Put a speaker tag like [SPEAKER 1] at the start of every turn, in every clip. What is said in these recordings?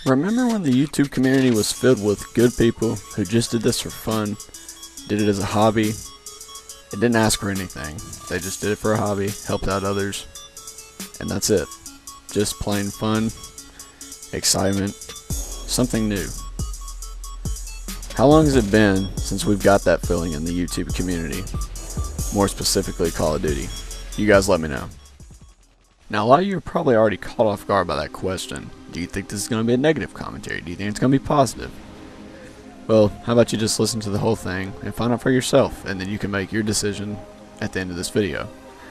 [SPEAKER 1] Remember when the YouTube community was filled with good people who just did this for fun, did it as a hobby? It didn't ask for anything. They just did it for a hobby, helped out others, and that's it. Just plain fun, excitement, something new. How long has it been since we've got that feeling in the YouTube community? More specifically, Call of Duty. You guys let me know. Now, a lot of you are probably already caught off guard by that question. Do you think this is going to be a negative commentary? Do you think it's going to be positive? Well, how about you just listen to the whole thing and find out for yourself, and then you can make your decision at the end of this video.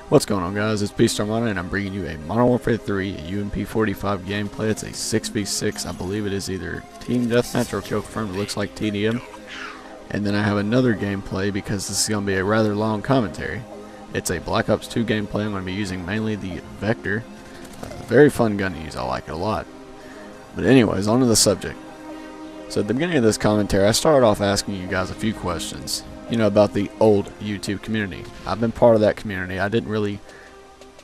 [SPEAKER 1] What's going on, guys? It's Beastarmada, and I'm bringing you a Modern Warfare 3 UMP45 gameplay. It's a 6v6. I believe it is either Team Deathmatch or Kill Confirmed. It looks like TDM. And then I have another gameplay because this is going to be a rather long commentary. It's a Black Ops 2 gameplay. I'm going to be using mainly the Vector. Very fun gun to use. I like it a lot. But anyways, on to the subject. So at the beginning of this commentary, I started off asking you guys a few questions, you know, about the old YouTube community. I've been part of that community. I didn't really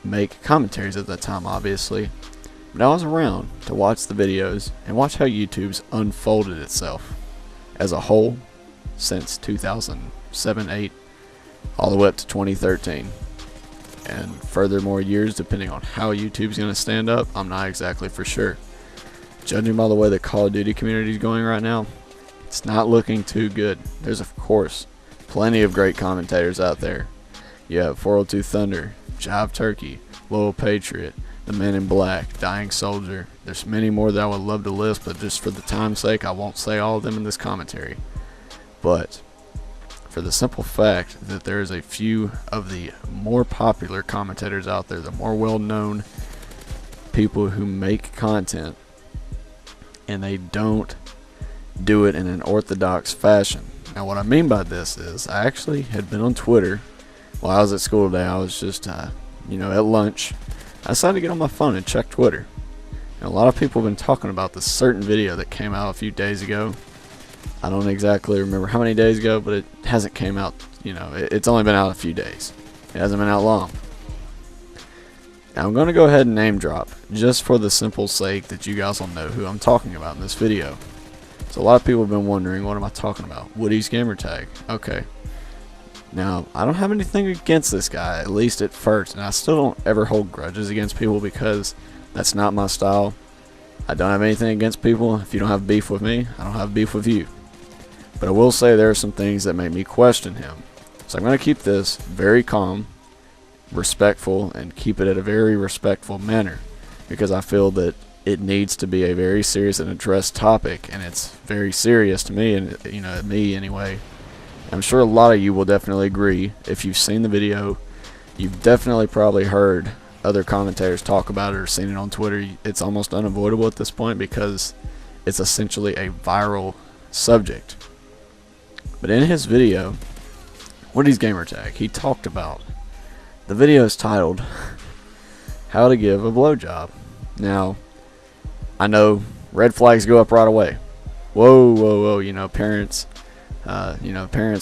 [SPEAKER 1] make commentaries at that time, obviously, but I was around to watch the videos and watch how YouTube's unfolded itself as a whole since 2007, 8, all the way up to 2013. And furthermore years, depending on how YouTube's going to stand up, I'm not exactly for sure. Judging by the way the Call of Duty community is going right now, it's not looking too good. There's, of course, plenty of great commentators out there. You have 402 Thunder, Jive Turkey, Loyal Patriot, The Man in Black, Dying Soldier. There's many more that I would love to list, but just for the time's sake, I won't say all of them in this commentary. But for the simple fact that there is a few of the more popular commentators out there, the more well-known people who make content, and they don't do it in an orthodox fashion. Now, what I mean by this is I actually had been on Twitter while I was at school today. I was just, you know, at lunch. I decided to get on my phone and check Twitter. And a lot of people have been talking about this certain video that came out a few days ago. I don't exactly remember how many days ago, but it hasn't came out, you know, it's only been out a few days. It hasn't been out long. Now, I'm going to go ahead and name drop, just for the simple sake that you guys will know who I'm talking about in this video. So a lot of people have been wondering, what am I talking about? WoodysGamertag. Okay. Now, I don't have anything against this guy, at least at first, and I still don't ever hold grudges against people because that's not my style. I don't have anything against people. If you don't have beef with me, I don't have beef with you. But I will say there are some things that make me question him. So I'm going to keep this very calm, respectful, and keep it at a very respectful manner, because I feel that it needs to be a very serious and addressed topic, and it's very serious to me, and you know, me anyway. I'm sure a lot of you will definitely agree. If you've seen the video, you've definitely probably heard other commentators talk about it or seen it on Twitter. It's almost unavoidable at this point because it's essentially a viral subject. But in his video, WoodysGamertag, he talked about, the video is titled How to Give a Blowjob. Now, I know red flags go up right away. Whoa, whoa, whoa, you know, parents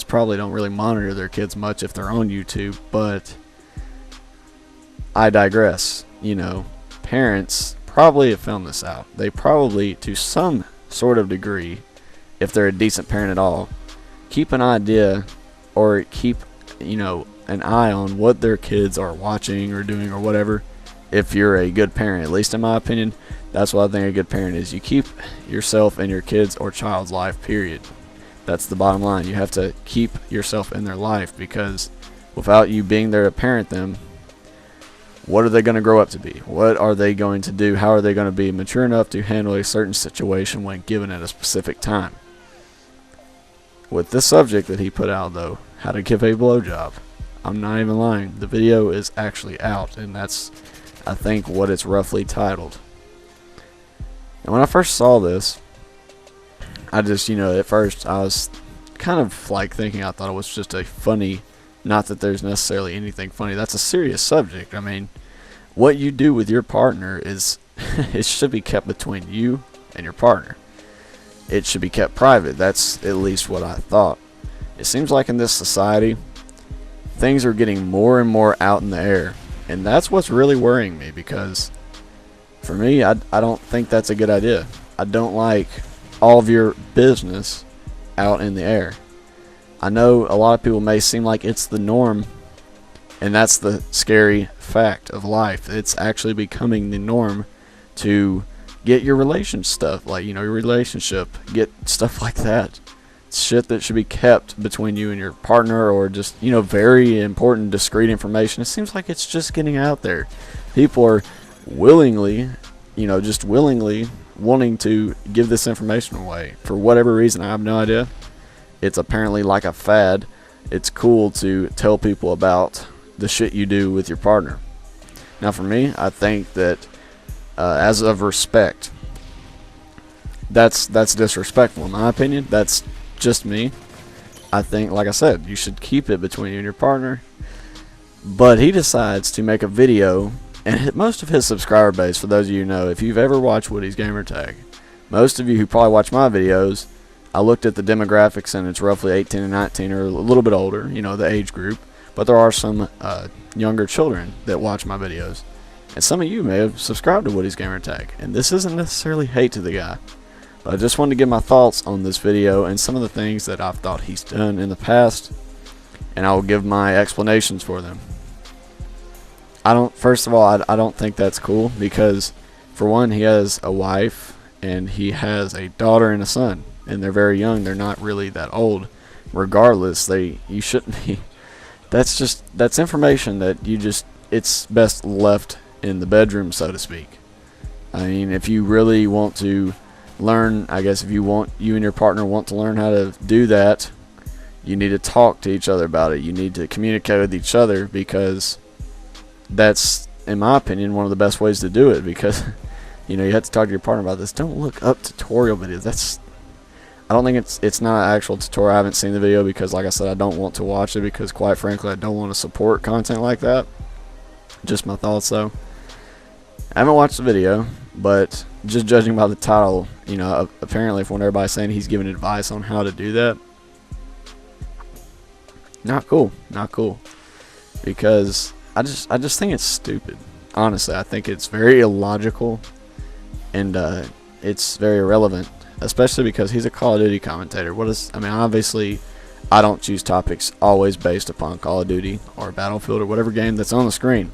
[SPEAKER 1] probably don't really monitor their kids much if they're on YouTube, but I digress. You know, parents probably have found this out. They probably, to some sort of degree, if they're a decent parent at all, keep an idea or keep, you know, an eye on what their kids are watching or doing or whatever. If you're a good parent, at least in my opinion, that's what I think a good parent is. You keep yourself in your kids or child's life, period. That's the bottom line. You have to keep yourself in their life, because without you being there to parent them, what are they going to grow up to be? What are they going to do? How are they going to be mature enough to handle a certain situation when given at a specific time? With this subject that he put out, though, how to give a blowjob, I'm not even lying. The video is actually out, and that's, I think, what it's roughly titled. And when I first saw this, I just, you know, at first I was kind of like thinking, I thought it was just a funny, not that there's necessarily anything funny. That's a serious subject. I mean, what you do with your partner is, it should be kept between you and your partner. It should be kept private. That's at least what I thought. It seems like in this society, things are getting more and more out in the air, and that's what's really worrying me, because for me, I don't think that's a good idea. I don't like all of your business out in the air. I know a lot of people may seem like it's the norm, and that's the scary fact of life. It's actually becoming the norm to get your relation stuff, like, you know, your relationship, get stuff like that. It's shit that should be kept between you and your partner, or just, you know, very important, discreet information. It seems like it's just getting out there. People are willingly, you know, just willingly wanting to give this information away for whatever reason. I have no idea. It's apparently like a fad. It's cool to tell people about the shit you do with your partner. Now for me, I think that as of respect, that's disrespectful in my opinion. That's just me. I think, like I said, you should keep it between you and your partner. But he decides to make a video, and most of his subscriber base, for those of you who know, if you've ever watched WoodysGamertag, most of you who probably watch my videos, I looked at the demographics and it's roughly 18 and 19, or a little bit older, you know, the age group. But there are some younger children that watch my videos. And some of you may have subscribed to WoodysGamertag. And this isn't necessarily hate to the guy, but I just wanted to give my thoughts on this video and some of the things that I've thought he's done in the past, and I will give my explanations for them. First of all, I don't think that's cool, because for one, he has a wife and he has a daughter and a son, and they're very young. They're not really that old. Regardless, you shouldn't be. That's information that it's best left in the bedroom, so to speak. I mean, if you really want to learn, I guess if you and your partner want to learn how to do that, you need to talk to each other about it. You need to communicate with each other, because that's, in my opinion, one of the best ways to do it. Because you know, you have to talk to your partner about this. Don't look up tutorial videos. I don't think it's not an actual tutorial. I haven't seen the video because, like I said, I don't want to watch it, because quite frankly I don't want to support content like that. Just my thoughts though. I haven't watched the video, but just judging by the title, you know, apparently from what everybody's saying, he's giving advice on how to do that. Not cool. Not cool. Because I just think it's stupid. Honestly, I think it's very illogical, and it's very irrelevant, especially because he's a Call of Duty commentator. I mean, obviously I don't choose topics always based upon Call of Duty or Battlefield or whatever game that's on the screen.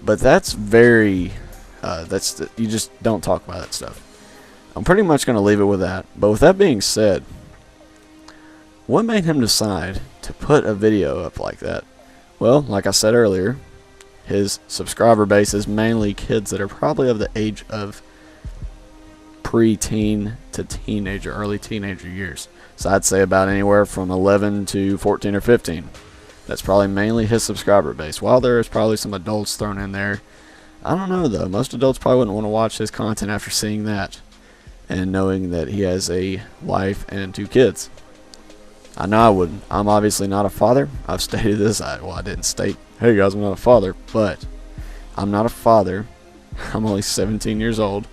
[SPEAKER 1] But that's very you just don't talk about that stuff. I'm pretty much going to leave it with that. But with that being said, what made him decide to put a video up like that? Well, like I said earlier, his subscriber base is mainly kids that are probably of the age of pre-teen to teenager, early teenager years. So I'd say about anywhere from 11 to 14 or 15. That's probably mainly his subscriber base. While there is probably some adults thrown in there, I don't know though. Most adults probably wouldn't want to watch his content after seeing that and knowing that he has a wife and 2 kids. I know I wouldn't. I'm obviously not a father. I've stated this. I didn't state, hey guys, I'm not a father, but I'm not a father. I'm only 17 years old.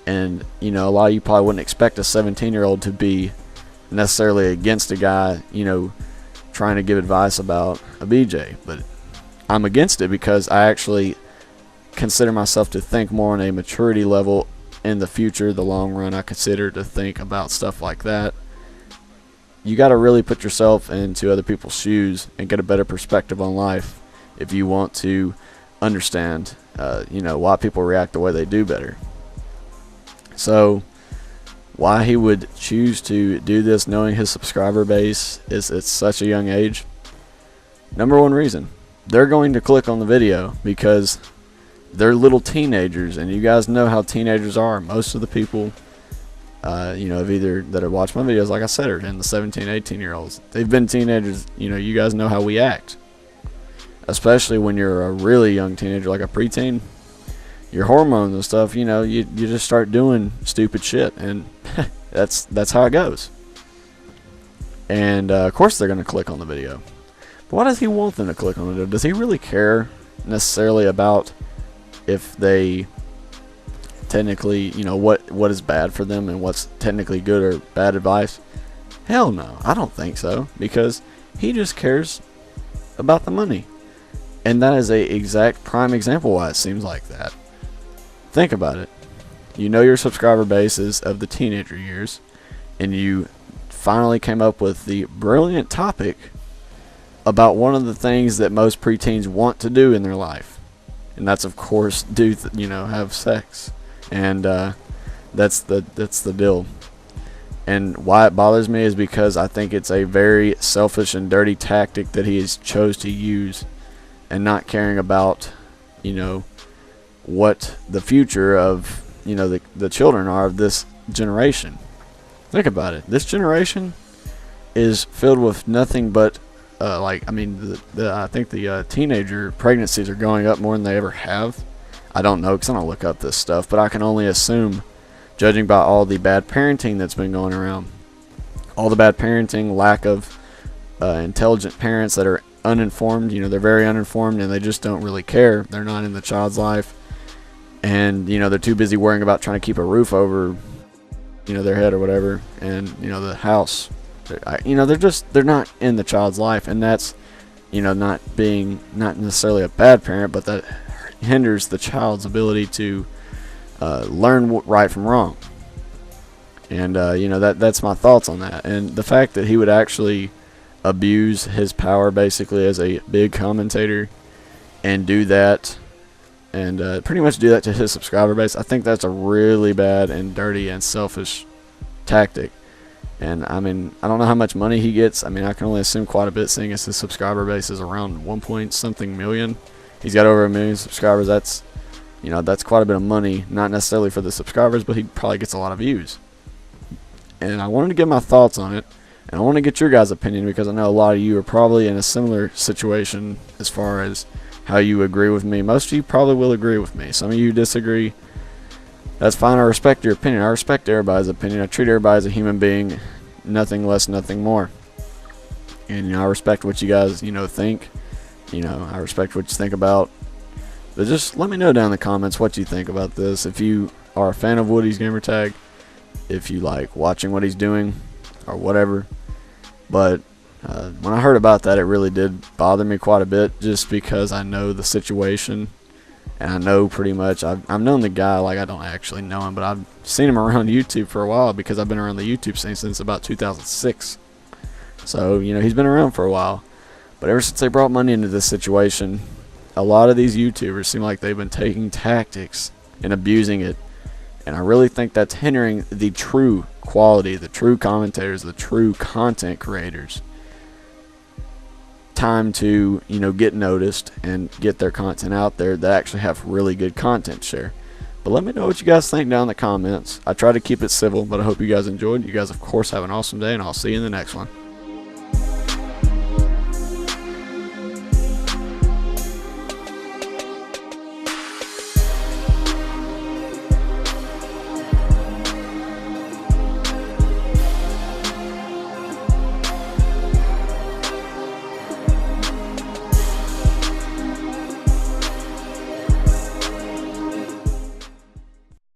[SPEAKER 1] And, you know, a lot of you probably wouldn't expect a 17-year-old to be necessarily against a guy, you know, trying to give advice about a BJ. But I'm against it because I actually consider myself to think more on a maturity level in the future, the long run. I consider to think about stuff like that. You got to really put yourself into other people's shoes and get a better perspective on life if you want to understand, you know, why people react the way they do better. So, why he would choose to do this knowing his subscriber base is at such a young age? Number one reason, they're going to click on the video because they're little teenagers, and you guys know how teenagers are. Most of the people, you know, that have watched my videos, like I said, are in the 17, 18-year-olds. They've been teenagers. You know, you guys know how we act. Especially when you're a really young teenager, like a preteen. Your hormones and stuff, you know, you just start doing stupid shit, and that's how it goes. And of course they're going to click on the video. But why does he want them to click on the video? Does he really care necessarily about if they technically, you know, what is bad for them and what's technically good or bad advice? Hell no, I don't think so, because he just cares about the money. And that is a exact prime example why it seems like that. Think about it. You know your subscriber base is of the teenager years, and you finally came up with the brilliant topic about one of the things that most preteens want to do in their life, and that's of course have sex. And that's the deal. And why it bothers me is because I think it's a very selfish and dirty tactic that he has chose to use, and not caring about what the future of the children are of this generation. Think about it. This generation is filled with nothing but I think the teenager pregnancies are going up more than they ever have. I don't know because I don't look up this stuff, but I can only assume, judging by all the bad parenting that's been going around, all the bad parenting, lack of intelligent parents that are uninformed. They're very uninformed and they just don't really care. They're not in the child's life, and they're too busy worrying about trying to keep a roof over their head or whatever, and the house. They're not in the child's life, and that's not necessarily a bad parent, but that hinders the child's ability to learn right from wrong. And that's my thoughts on that. And the fact that he would actually abuse his power basically as a big commentator and do that, and pretty much do that to his subscriber base, I think that's a really bad and dirty and selfish tactic. And I don't know how much money he gets. I can only assume quite a bit, seeing as his subscriber base is around 1 point something million. He's got over 1 million subscribers. That's quite a bit of money, not necessarily for the subscribers, but he probably gets a lot of views. And I wanted to get my thoughts on it, and I want to get your guys' opinion, because I know a lot of you are probably in a similar situation as far as how you agree with me. Most of you probably will agree with me. Some of you disagree. That's fine. I respect your opinion. I respect everybody's opinion. I treat everybody as a human being, nothing less, nothing more. And I respect what you guys think. I respect what you think about. But just let me know down in the comments what you think about this. If you are a fan of WoodysGamertag, if you like watching what he's doing, or whatever. But when I heard about that, it really did bother me quite a bit, just because I know the situation. And I know pretty much, I've known the guy, like I don't actually know him, but I've seen him around YouTube for a while, because I've been around the YouTube scene since about 2006. So, he's been around for a while. But ever since they brought money into this situation, a lot of these YouTubers seem like they've been taking tactics and abusing it. And I really think that's hindering the true quality, the true commentators, the true content creators. Time to get noticed and get their content out there that actually have really good content to share. But let me know what you guys think down in the comments. I try to keep it civil, but I hope you guys enjoyed. You guys of course have an awesome day, and I'll see you in the next one.